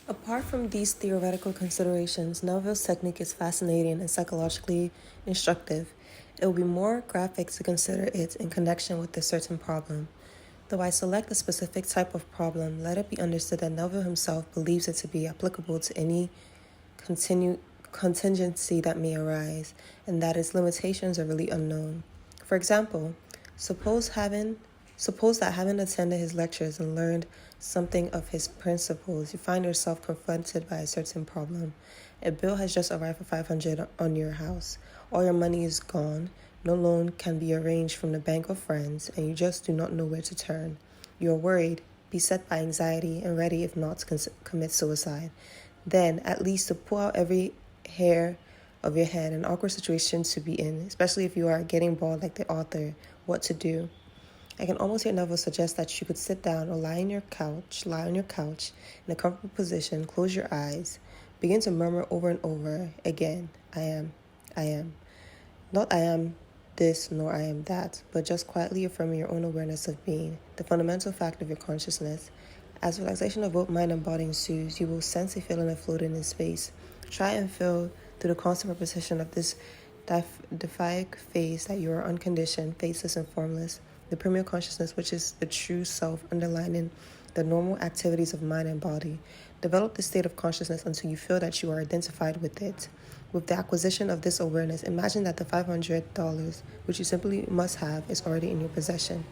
Apart from these theoretical considerations, Neville's technique is fascinating and psychologically instructive. It will be more graphic to consider it in connection with a certain problem. Though I select a specific type of problem, let it be understood that Neville himself believes it to be applicable to any contingency that may arise, and that its limitations are really unknown. For example, suppose that having attended his lectures and learned something of his principles, you find yourself confronted by a certain problem. A bill has just arrived for $500 on your house. All your money is gone. No loan can be arranged from the bank or friends, and you just do not know where to turn. You are worried, beset by anxiety, and ready, if not, to commit suicide. Then, at least to pull out every hair of your head, an awkward situation to be in, especially if you are getting bored like the author, what to do. I can almost hear Neville suggest that you could sit down or lie on your couch in a comfortable position, close your eyes, begin to murmur over and over again, I am. Not I am this nor I am that, but just quietly affirming your own awareness of being, the fundamental fact of your consciousness. As relaxation of both mind and body ensues, you will sense a feeling of floating in space. Try and feel through the constant repetition of this deific phase that you are unconditioned, faceless, and formless, the premier consciousness, which is the true self underlining the normal activities of mind and body. Develop this state of consciousness until you feel that you are identified with it. With the acquisition of this awareness, imagine that the $500, which you simply must have, is already in your possession.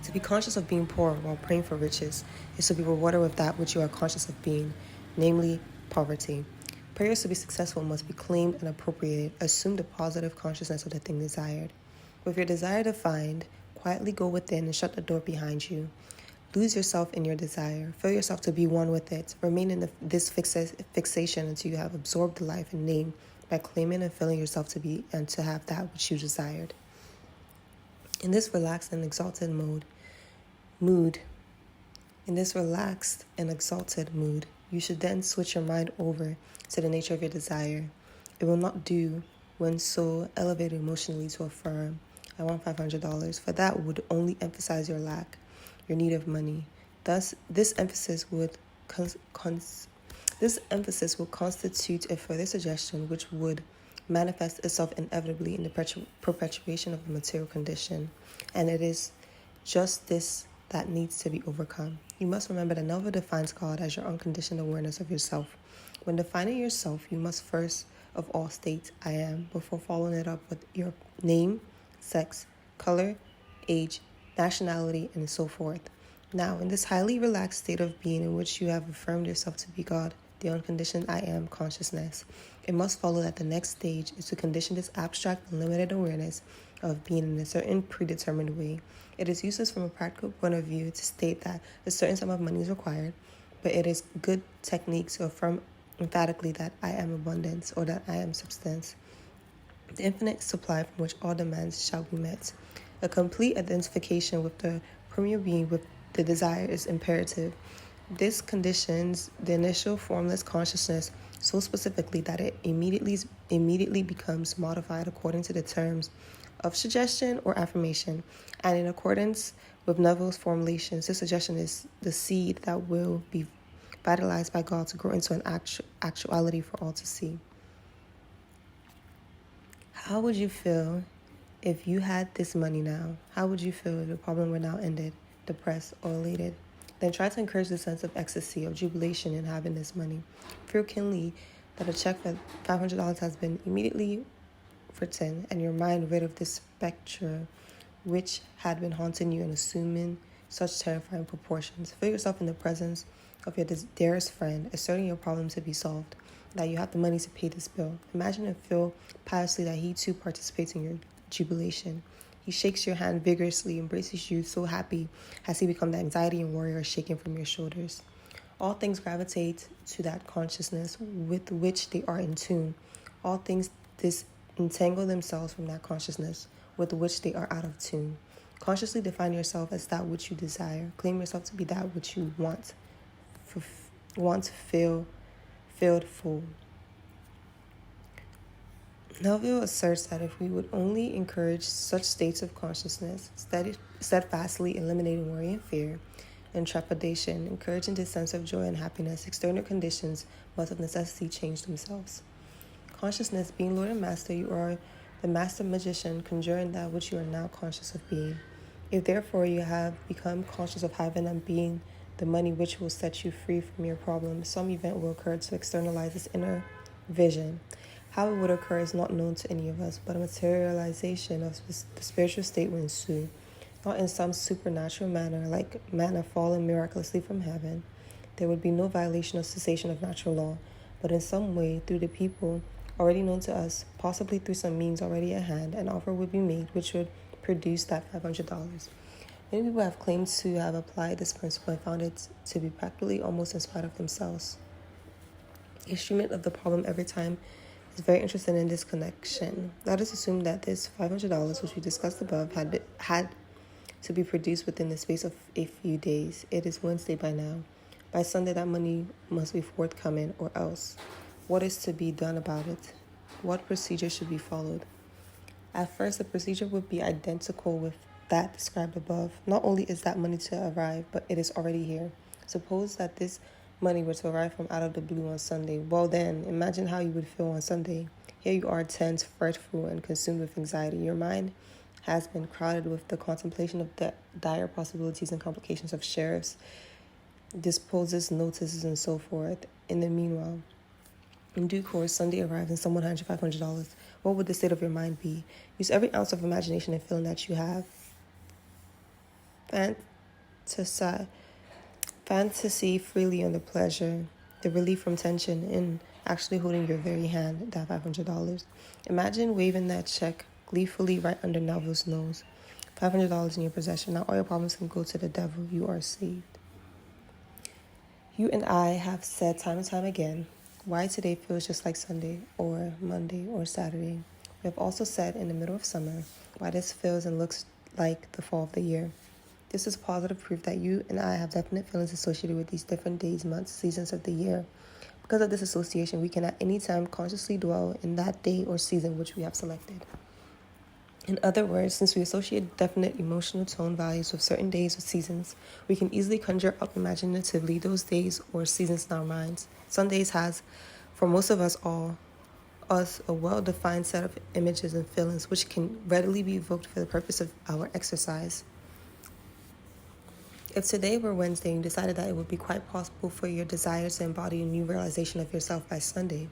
To be conscious of being poor while praying for riches is to be rewarded with that which you are conscious of being, namely poverty. Prayers to be successful must be claimed and appropriated. Assume the positive consciousness of the thing desired. With your desire defined, quietly go within and shut the door behind you. Lose yourself in your desire. Feel yourself to be one with it. Remain in this fixation until you have absorbed the life and name by claiming and feeling yourself to be and to have that which you desired. In this relaxed and exalted mood, you should then switch your mind over to the nature of your desire. It will not do when so elevated emotionally to affirm, I want $500, for that would only emphasize your lack, your need of money. Thus, this emphasis will constitute a further suggestion which would manifest itself inevitably in the perpetuation of the material condition. And it is just this that needs to be overcome. You must remember that Neville defines God as your unconditioned awareness of yourself. When defining yourself, you must first of all state I am before following it up with your name, sex, color, age, nationality, and so forth. Now, in this highly relaxed state of being in which you have affirmed yourself to be God, the unconditioned I am consciousness, it must follow that the next stage is to condition this abstract and limited awareness of being in a certain predetermined way. It is useless from a practical point of view to state that a certain sum of money is required, but it is good technique to affirm emphatically that I am abundance or that I am substance, the infinite supply from which all demands shall be met. A complete identification with the premier being with the desire is imperative. This conditions the initial formless consciousness so specifically that it immediately becomes modified according to the terms of suggestion or affirmation, and in accordance with Neville's formulations, this suggestion is the seed that will be vitalized by God to grow into an actuality for all to see. How would you feel if you had this money now? How would you feel if your problem were now ended, depressed, or elated? Then try to encourage the sense of ecstasy, of jubilation in having this money. Feel keenly that a check for $500 has been immediately written and your mind rid of this spectre which had been haunting you and assuming such terrifying proportions. Feel yourself in the presence of your dearest friend, asserting your problem to be solved, that you have the money to pay this bill. Imagine and feel piously that he too participates in your jubilation. He shakes your hand vigorously, embraces you, so happy has he become the anxiety and worry are shaken from your shoulders. All things gravitate to that consciousness with which they are in tune. All things disentangle themselves from that consciousness with which they are out of tune. Consciously define yourself as that which you desire. Claim yourself to be that which you want filled full. Neville asserts that if we would only encourage such states of consciousness, steadfastly eliminating worry and fear, and trepidation, encouraging this sense of joy and happiness. External conditions must of necessity change themselves. Consciousness, being Lord and Master, you are the master magician, conjuring that which you are now conscious of being. If therefore you have become conscious of having and being the money which will set you free from your problems, some event will occur to externalize this inner vision. How it would occur is not known to any of us, but a materialization of the spiritual state will ensue, not in some supernatural manner, like manna falling miraculously from heaven. There would be no violation or cessation of natural law, but in some way, through the people already known to us, possibly through some means already at hand, an offer would be made which would produce that $500. Many people have claimed to have applied this principle and found it to be practically almost in spite of themselves. The instrument of the problem every time is very interested in this connection. Let us assume that this $500, which we discussed above, had to be produced within the space of a few days. It is Wednesday by now. By Sunday, that money must be forthcoming, or else. What is to be done about it? What procedure should be followed? At first, the procedure would be identical with that described above. Not only is that money to arrive, but it is already here. Suppose that this money were to arrive from out of the blue on Sunday. Well then, imagine how you would feel on Sunday. Here you are, tense, fretful, and consumed with anxiety. Your mind has been crowded with the contemplation of the dire possibilities and complications of sheriffs, disposes, notices, and so forth. In the meanwhile, in due course, Sunday arrives and someone hands you $500. What would the state of your mind be? Use every ounce of imagination and feeling that you have. Fantasy freely on the pleasure, the relief from tension in actually holding your very hand, that $500. Imagine waving that check gleefully right under Neville's nose. $500 in your possession. Now all your problems can go to the devil. You are saved. You and I have said time and time again why today feels just like Sunday or Monday or Saturday. We have also said in the middle of summer why this feels and looks like the fall of the year. This is positive proof that you and I have definite feelings associated with these different days, months, seasons of the year. Because of this association, we can at any time consciously dwell in that day or season which we have selected. In other words, since we associate definite emotional tone values with certain days or seasons, we can easily conjure up imaginatively those days or seasons in our minds. Sundays has, for most of us a well-defined set of images and feelings which can readily be evoked for the purpose of our exercise. If today were Wednesday and you decided that it would be quite possible for your desire to embody a new realization of yourself by Sunday,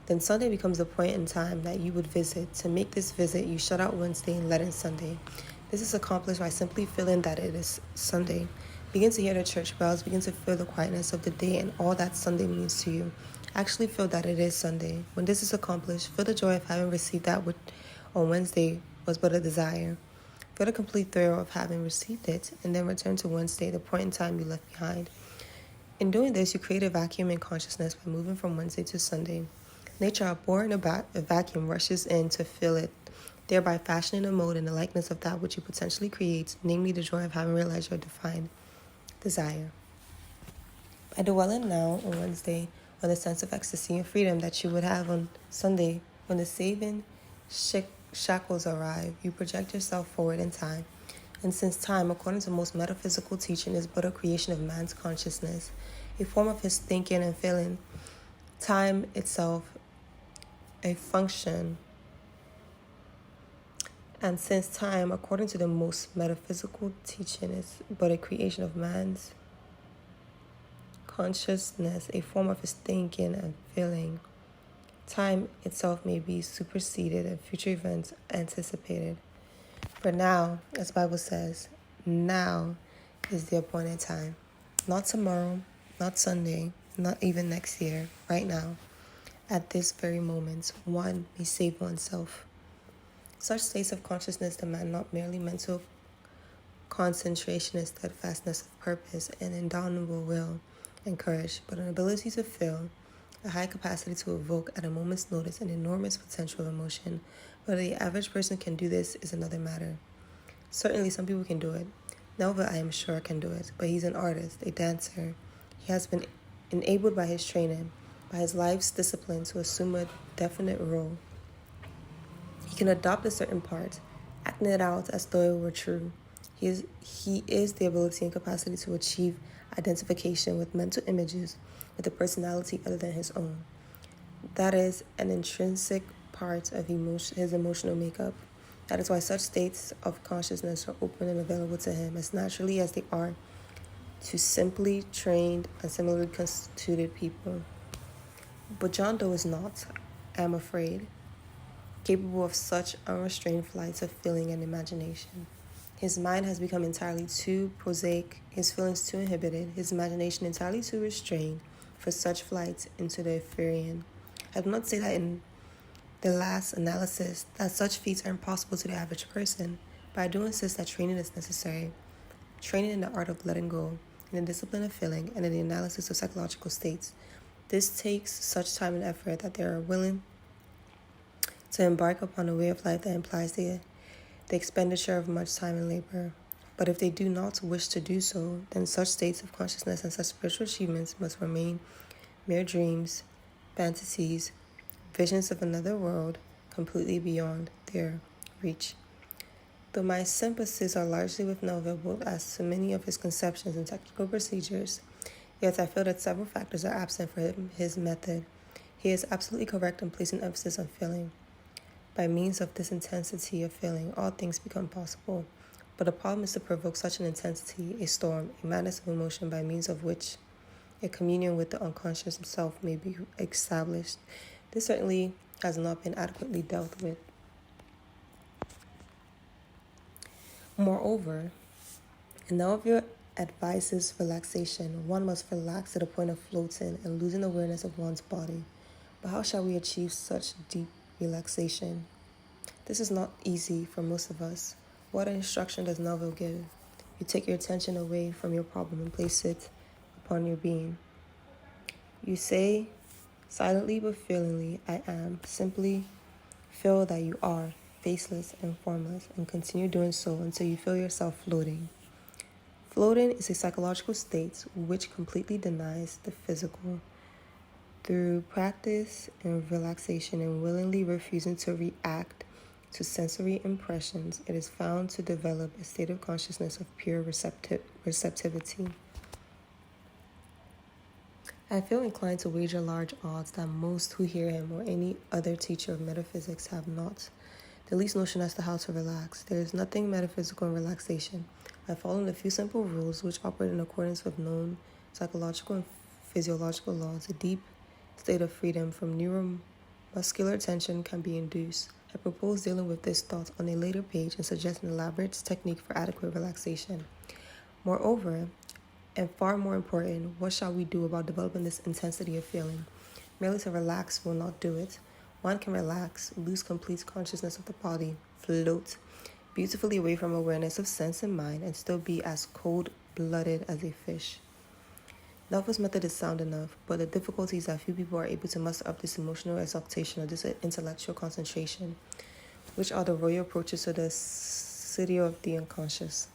then Sunday becomes the point in time that you would visit. To make this visit, you shut out Wednesday and let in Sunday. This is accomplished by simply feeling that it is Sunday. Begin to hear the church bells, begin to feel the quietness of the day and all that Sunday means to you. Actually feel that it is Sunday. When this is accomplished, feel the joy of having received that which on Wednesday was but a desire. Feel the complete thrill of having received it, and then return to Wednesday, the point in time you left behind. In doing this, you create a vacuum in consciousness by moving from Wednesday to Sunday. Nature, abhorring a vacuum, rushes in to fill it, thereby fashioning a mold in the likeness of that which you potentially create, namely the joy of having realized your defined desire. By dwelling now on Wednesday on the sense of ecstasy and freedom that you would have on Sunday when the saving shackles arrive, you project yourself forward in time. And since time, according to most metaphysical teaching, is but a creation of man's consciousness, a form of his thinking and feeling, time itself a function. And since time, according to the most metaphysical teaching, is but a creation of man's consciousness, a form of his thinking and feeling, time itself may be superseded and future events anticipated. But now, as the Bible says, now is the appointed time. Not tomorrow, not Sunday, not even next year, right now. At this very moment, one may save oneself. Such states of consciousness demand not merely mental concentration and steadfastness of purpose and indomitable will and courage, but an ability to feel, a high capacity to evoke at a moment's notice an enormous potential of emotion. Whether the average person can do this is another matter. Certainly some people can do it. Neville, I am sure, can do it, but he's an artist, a dancer. He has been enabled by his training, by his life's discipline to assume a definite role. He can adopt a certain part, acting it out as though it were true. He is the ability and capacity to achieve identification with mental images with a personality other than his own. That is an intrinsic part of his emotional makeup. That is why such states of consciousness are open and available to him as naturally as they are to simply trained and similarly constituted people. But John Doe is not, I am afraid, capable of such unrestrained flights of feeling and imagination. His mind has become entirely too prosaic, his feelings too inhibited, his imagination entirely too restrained for such flights into the Ethereal. I do not say that in the last analysis that such feats are impossible to the average person, but I do insist that training is necessary. Training in the art of letting go, in the discipline of feeling, and in the analysis of psychological states. This takes such time and effort that they are willing to embark upon a way of life that implies the expenditure of much time and labor. But if they do not wish to do so, then such states of consciousness and such spiritual achievements must remain mere dreams, fantasies, visions of another world completely beyond their reach. Though my sympathies are largely with Neville both as to many of his conceptions and technical procedures, yet I feel that several factors are absent from his method. He is absolutely correct in placing emphasis on feeling. By means of this intensity of feeling, all things become possible. But the problem is to provoke such an intensity, a storm, a madness of emotion by means of which a communion with the unconscious self may be established. This certainly has not been adequately dealt with. Moreover, Neville advises relaxation. One must relax to the point of floating and losing awareness of one's body. But how shall we achieve such deep relaxation? This is not easy for most of us. What instruction does Neville give? You take your attention away from your problem and place it upon your being. You say, silently but feelingly, I am. Simply feel that you are, faceless and formless, and continue doing so until you feel yourself floating. Floating is a psychological state which completely denies the physical. Through practice and relaxation and willingly refusing to react to sensory impressions, it is found to develop a state of consciousness of pure receptivity. I feel inclined to wager large odds that most who hear him or any other teacher of metaphysics have not the least notion as to how to relax. There is nothing metaphysical in relaxation. I follow a few simple rules which operate in accordance with known psychological and physiological laws. A deep state of freedom from neuromuscular tension can be induced. I propose dealing with this thought on a later page and suggest an elaborate technique for adequate relaxation. Moreover, and far more important, what shall we do about developing this intensity of feeling? Merely to relax will not do it. One can relax, lose complete consciousness of the body, float beautifully away from awareness of sense and mind, and still be as cold-blooded as a fish. Neville's method is sound enough, but the difficulty is that few people are able to muster up this emotional exaltation or this intellectual concentration, which are the royal approaches to the city of the unconscious.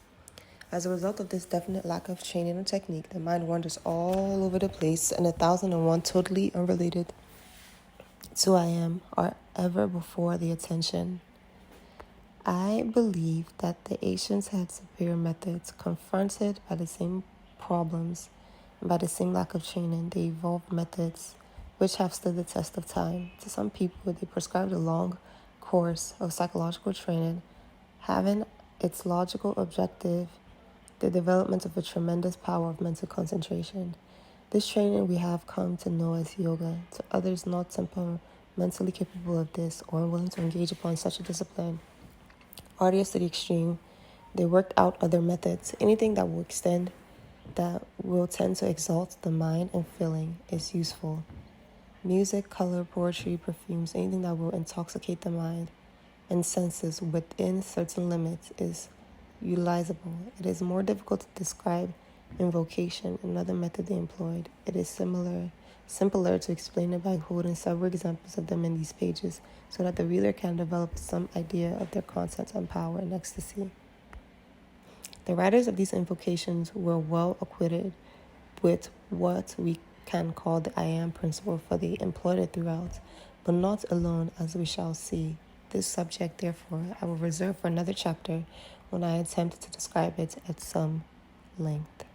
As a result of this definite lack of training and technique, the mind wanders all over the place, and 1,001 totally unrelated to I am are ever before the attention. I believe that the ancients had superior methods. Confronted by the same problems and by the same lack of training, they evolved methods which have stood the test of time. To some people, they prescribed a long course of psychological training, having its logical objective the development of a tremendous power of mental concentration. This training we have come to know as yoga. To others not temperamentally capable of this or unwilling to engage upon such a discipline, artists to the extreme, they worked out other methods. Anything that will tend to exalt the mind and feeling is useful. Music, color, poetry, perfumes, anything that will intoxicate the mind and senses within certain limits is utilizable. It is more difficult to describe invocation, another method they employed. It is simpler to explain it by quoting several examples of them in these pages so that the reader can develop some idea of their content and power and ecstasy. The writers of these invocations were well acquainted with what we can call the I am principle, for they employed it throughout, but not alone, as we shall see. This subject, therefore, I will reserve for another chapter when I attempt to describe it at some length.